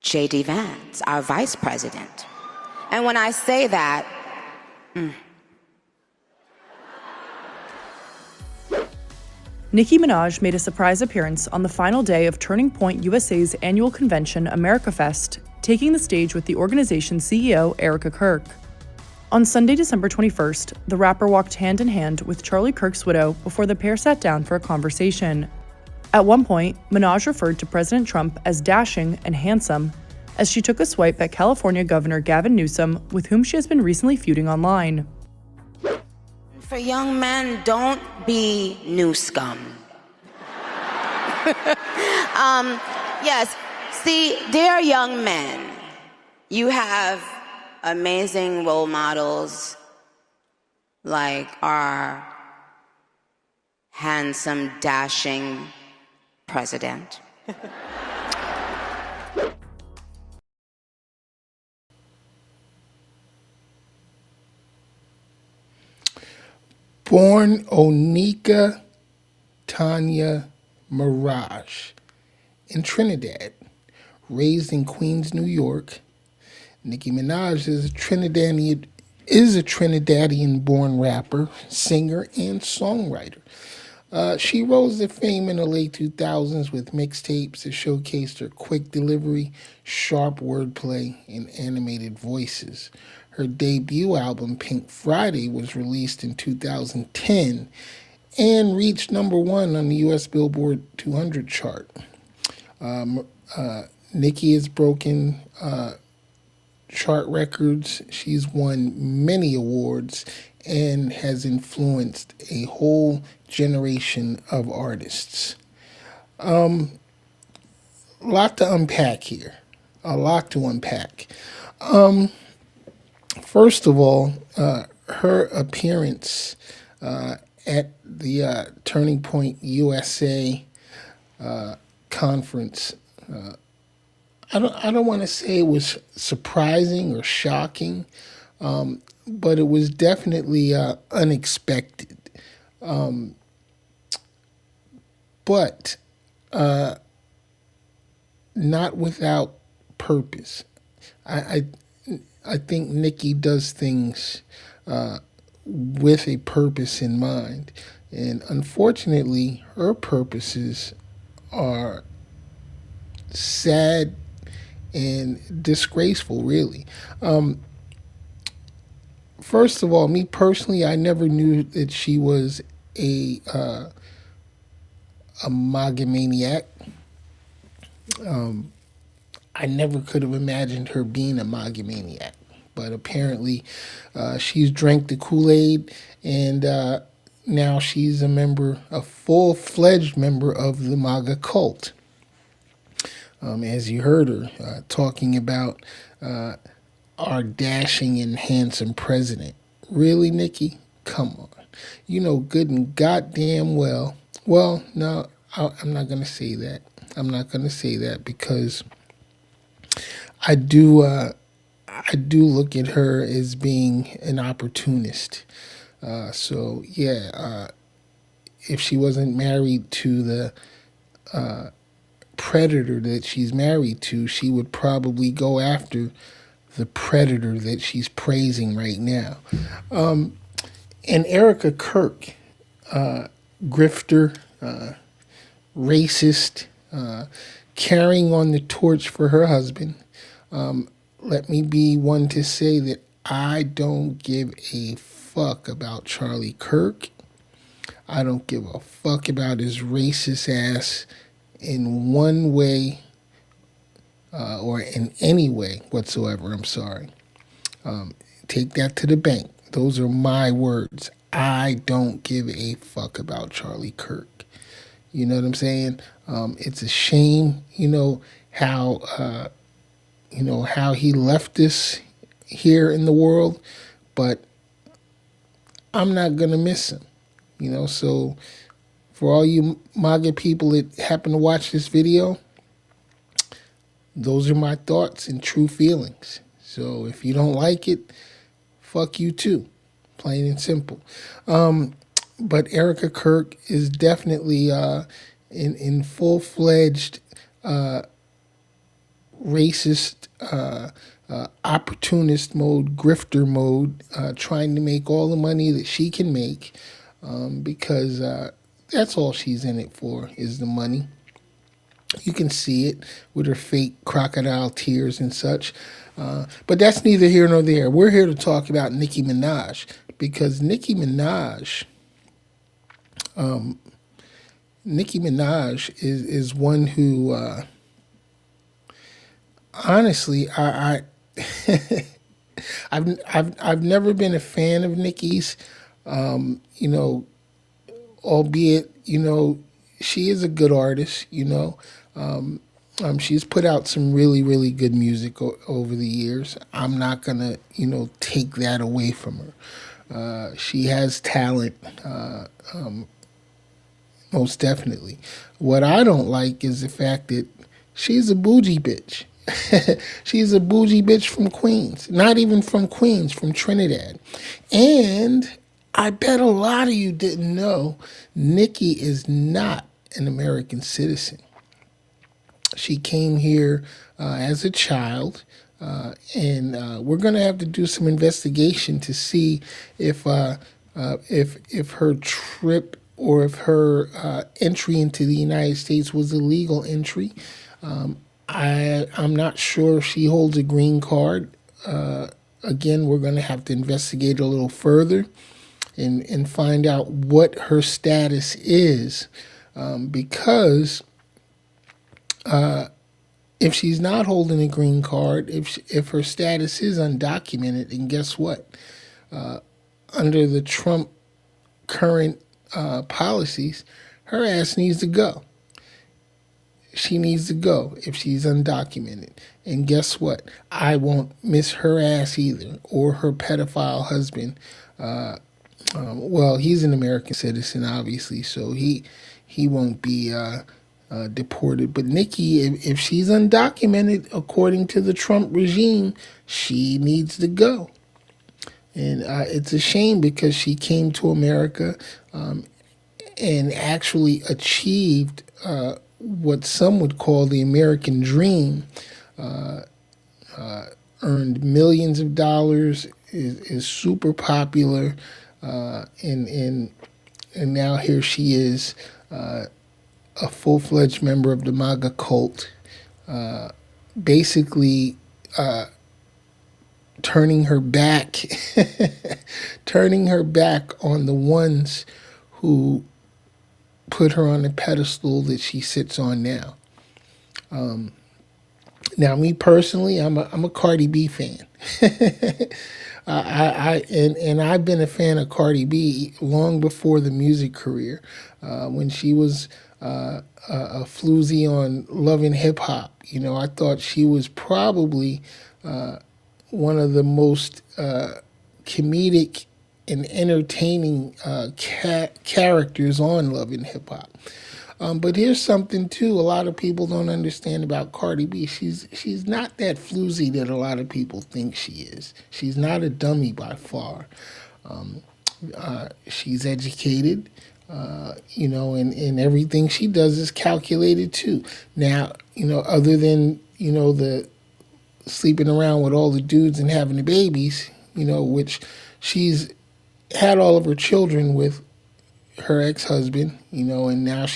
J.D. Vance, our vice president. And when I say that, Nicki Minaj made a surprise appearance on the final day of Turning Point USA's annual convention, America Fest, taking the stage with the organization's CEO, Erica Kirk. On Sunday, December 21st, the rapper walked hand in hand with Charlie Kirk's widow before the pair sat down for a conversation. At one point, Minaj referred to President Trump as dashing and handsome as she took a swipe at California Governor Gavin Newsom, with whom she has been recently feuding online. for young men, don't be new scum. Yes, see, dear young men, you have amazing role models like our handsome, dashing president. Born Onika Tanya Mirage in Trinidad, raised in Queens, New York, Nicki Minaj is a Trinidadian-born rapper, singer, and songwriter. She rose to fame in the late 2000s with mixtapes that showcased her quick delivery, sharp wordplay, and animated voices. Her debut album, Pink Friday, was released in 2010 and reached #1 on the U.S. Billboard 200 chart. Nicki has broken chart records. She's won many awards and has influenced a whole generation of artists. A lot to unpack here. First of all, her appearance at the Turning Point USA conference, I don't want to say it was surprising or shocking, but it was definitely unexpected. But not without purpose. I think Nicki does things with a purpose in mind, and unfortunately, her purposes are sad and disgraceful, really. First of all, me personally, I never knew that she was a MAGA maniac. I never could have imagined her being a MAGA maniac, but apparently she's drank the Kool-Aid, and now she's a full-fledged member of the MAGA cult. As you heard her talking about our dashing and handsome president. Really, Nicki? Come on. You know good and goddamn well. Well, no, I'm not going to say that. I'm not going to say that because I do look at her as being an opportunist. So, yeah, if she wasn't married to the predator that she's married to, she would probably go after the predator that she's praising right now. And Erica Kirk, grifter, racist, carrying on the torch for her husband. Let me be one to say that I don't give a fuck about Charlie Kirk. I don't give a fuck about his racist ass in one way or in any way whatsoever. I'm sorry. Take that to the bank. Those are my words. I don't give a fuck about Charlie Kirk. You know what I'm saying? It's a shame, how he left us here in the world, but I'm not gonna miss him. So for all you MAGA people that happen to watch this video, those are my thoughts and true feelings. So if you don't like it, fuck you too, plain and simple. But Erica Kirk is definitely in full-fledged racist, opportunist mode, grifter mode, trying to make all the money that she can make, because that's all she's in it for, is the money. You can see it with her fake crocodile tears and such. But that's neither here nor there. We're here to talk about Nicki Minaj, because Nicki Minaj is one who, honestly, I've never been a fan of Nicki's. You know, albeit, she is a good artist. She's put out some really, really good music over the years. I'm not gonna, take that away from her. She has talent, most definitely. What I don't like is the fact that she's a bougie bitch. She's a bougie bitch from Queens. Not even from Queens, from Trinidad. And I bet a lot of you didn't know Nicki is not an American citizen. She came here as a child, and we're going to have to do some investigation to see if her trip, or if her entry into the United States was a legal entry. I'm not sure if she holds a green card. Again, we're going to have to investigate a little further and find out what her status is, because if she's not holding a green card, if her status is undocumented, and guess what? Under the Trump current policies, her ass needs to go. She needs to go if she's undocumented. And guess what? I won't miss her ass either, or her pedophile husband. Well, he's an American citizen, obviously, so he won't be deported. But Nicki, if she's undocumented, according to the Trump regime, she needs to go. And it's a shame, because she came to America and actually achieved what some would call the American dream, earned millions of dollars, is super popular, and now here she is, a full-fledged member of the MAGA cult, basically turning her back on the ones who put her on the pedestal that she sits on now. Now, me personally, I'm a Cardi B fan. I've been a fan of Cardi B long before the music career, when she was a floozy on Love and Hip Hop. I thought she was probably one of the most comedic and entertaining characters on Love and Hip Hop. But here's something too: a lot of people don't understand about Cardi B. She's not that floozy that a lot of people think she is. She's not a dummy by far. She's educated, and everything she does is calculated too. Now, other than the sleeping around with all the dudes and having the babies, which she's had all of her children with her ex-husband, and now I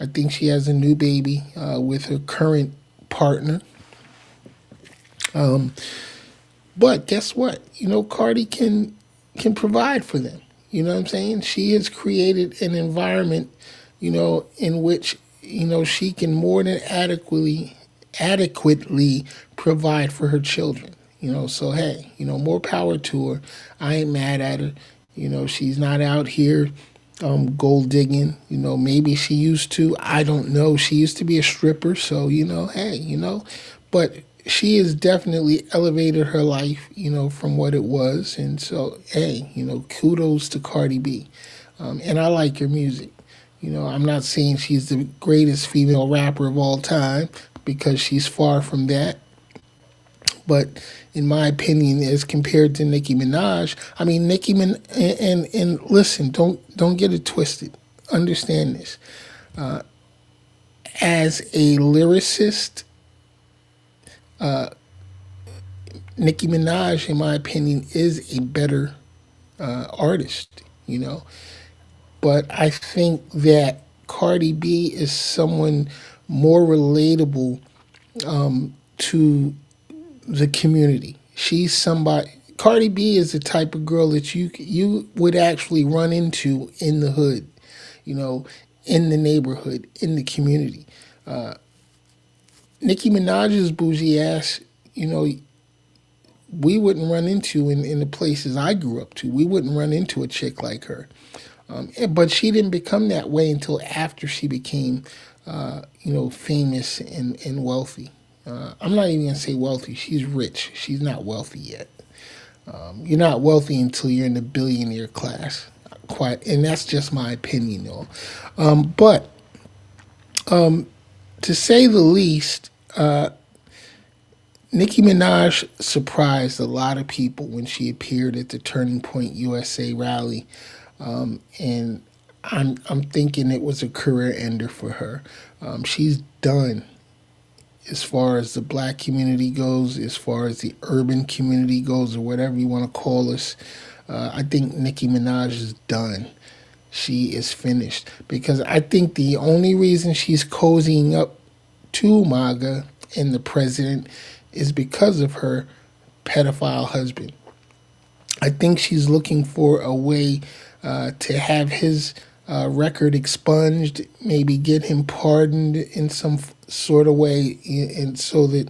think she has a new baby with her current partner. But guess what? Cardi can provide for them. You know what I'm saying? She has created an environment, in which, she can more than adequately provide for her children. So hey, more power to her. I ain't mad at her. She's not out here gold digging. Maybe she used to. I don't know. She used to be a stripper, so hey, but she has definitely elevated her life, from what it was. And so hey, kudos to Cardi B. And I like her music. I'm not saying she's the greatest female rapper of all time, because she's far from that. But in my opinion, as compared to Nicki Minaj, I mean, and listen, don't get it twisted. Understand this. As a lyricist, Nicki Minaj, in my opinion, is a better artist, you know. But I think that Cardi B is someone more relatable to the community. She's somebody. Cardi B is the type of girl that you would actually run into in the hood, you know, in the neighborhood, in the community. Nicki Minaj's bougie ass, you know, we wouldn't run into in the places I grew up to. We wouldn't run into a chick like her. But she didn't become that way until after she became, you know, famous and wealthy. I'm not even gonna say wealthy. She's rich. She's not wealthy yet. You're not wealthy until you're in the billionaire class. Quite, and that's just my opinion, though. But to say the least, Nicki Minaj surprised a lot of people when she appeared at the Turning Point USA rally, and I'm thinking it was a career ender for her. She's done as far as the black community goes, as far as the urban community goes, or whatever you want to call us. I think Nicki Minaj is done. She is finished because I think the only reason she's cozying up to MAGA and the president is because of her pedophile husband. I think she's looking for a way to have his record expunged, maybe get him pardoned in some sort of way, and so that,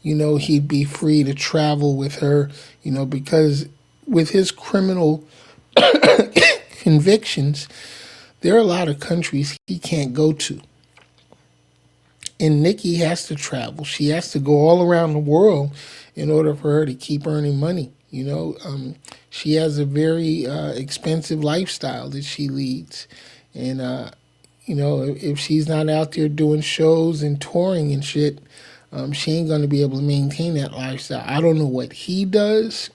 you know, he'd be free to travel with her, you know, because with his criminal convictions, there are a lot of countries he can't go to. And Nicki has to travel. She has to go all around the world in order for her to keep earning money. You know, she has a very expensive lifestyle that she leads. And, you know, if she's not out there doing shows and touring and shit, she ain't going to be able to maintain that lifestyle. I don't know what he does,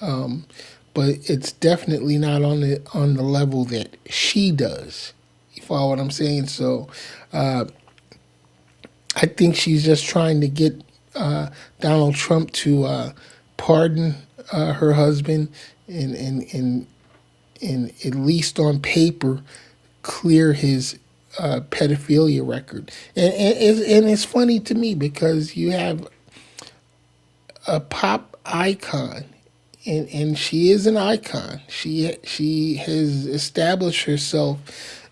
but it's definitely not on the level that she does. You follow what I'm saying? So I think she's just trying to get Donald Trump to pardon her husband and at least on paper clear his pedophilia record. And it's funny to me because you have a pop icon, and she is an icon. She has established herself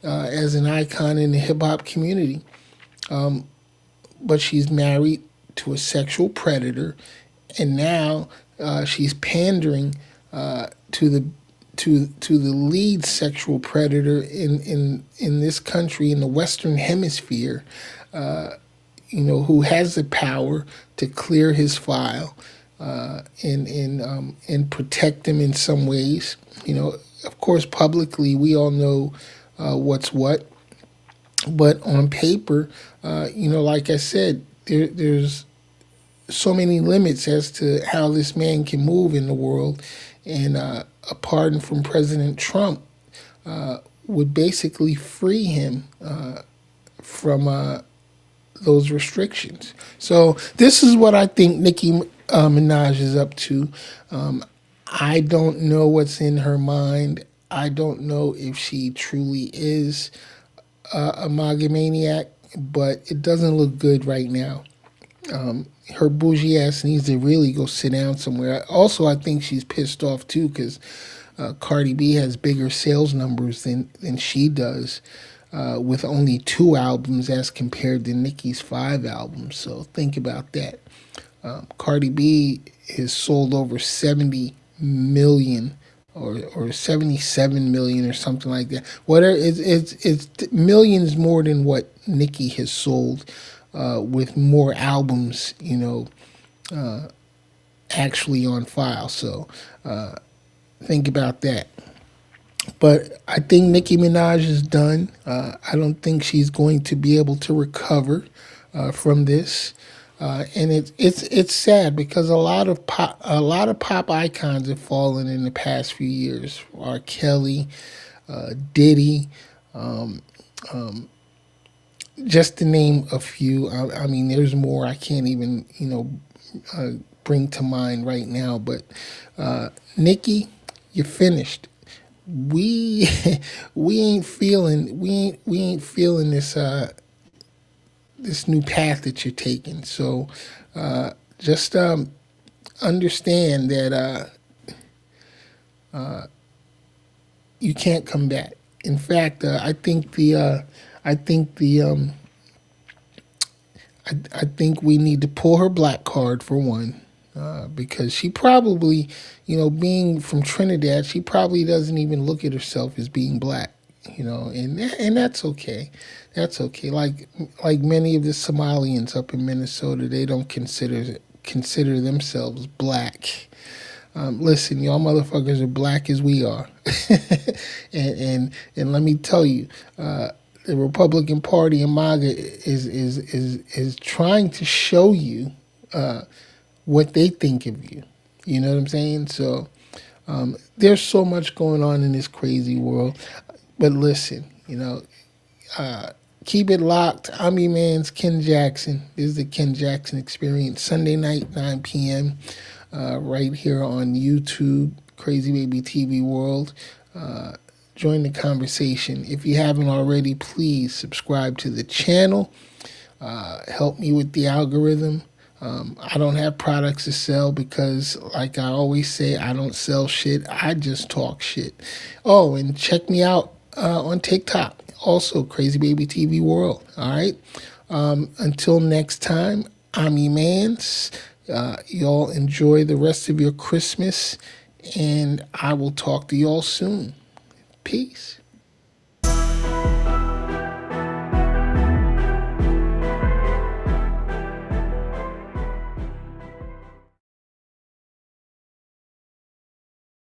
as an icon in the hip hop community, but she's married to a sexual predator, and now she's pandering to the lead sexual predator in this country, in the Western Hemisphere, you know, who has the power to clear his file and protect him in some ways. You know, of course, publicly we all know what's what, but on paper, you know, like I said, there's so many limits as to how this man can move in the world, and a pardon from President Trump would basically free him from those restrictions. So this is what I think Nicki Minaj is up to. I don't know what's in her mind. I don't know if she truly is a MAGA maniac, but it doesn't look good right now. Her bougie ass needs to really go sit down somewhere. Also, I think she's pissed off too because Cardi B has bigger sales numbers than she does, with only 2 albums as compared to Nicki's 5 albums. So think about that. Cardi B has sold over 70 million or 77 million or something like that. Whatever, it's millions more than what Nicki has sold, with more albums, you know, actually on file. So think about that. But I think Nicki Minaj is done. I don't think she's going to be able to recover from this. And it's sad because a lot of pop icons have fallen in the past few years. R. Kelly, Diddy, just to name a few. I mean, there's more I can't even, bring to mind right now. But Nicki, you're finished. We we ain't feeling this new path that you're taking. So just understand that you can't come back. In fact, I think we need to pull her black card for one, because she probably, being from Trinidad, she probably doesn't even look at herself as being black, and that's okay. That's okay. Like many of the Somalians up in Minnesota, they don't consider themselves black. Listen, y'all motherfuckers are black as we are, and let me tell you, the Republican Party and MAGA is trying to show you what they think of you. You know what I'm saying? So there's so much going on in this crazy world, but listen, keep it locked. I'm your man's Ken Jackson. This is the Ken Jackson Experience, Sunday night, 9 p.m., right here on YouTube, Crazy Baby TV World. Join the conversation. If you haven't already, please subscribe to the channel. Help me with the algorithm. I don't have products to sell because, like I always say, I don't sell shit. I just talk shit. Oh, and check me out on TikTok. Also, Crazy Baby TV World. All right. Until next time, I'm your man's. Y'all enjoy the rest of your Christmas, and I will talk to y'all soon. Peace.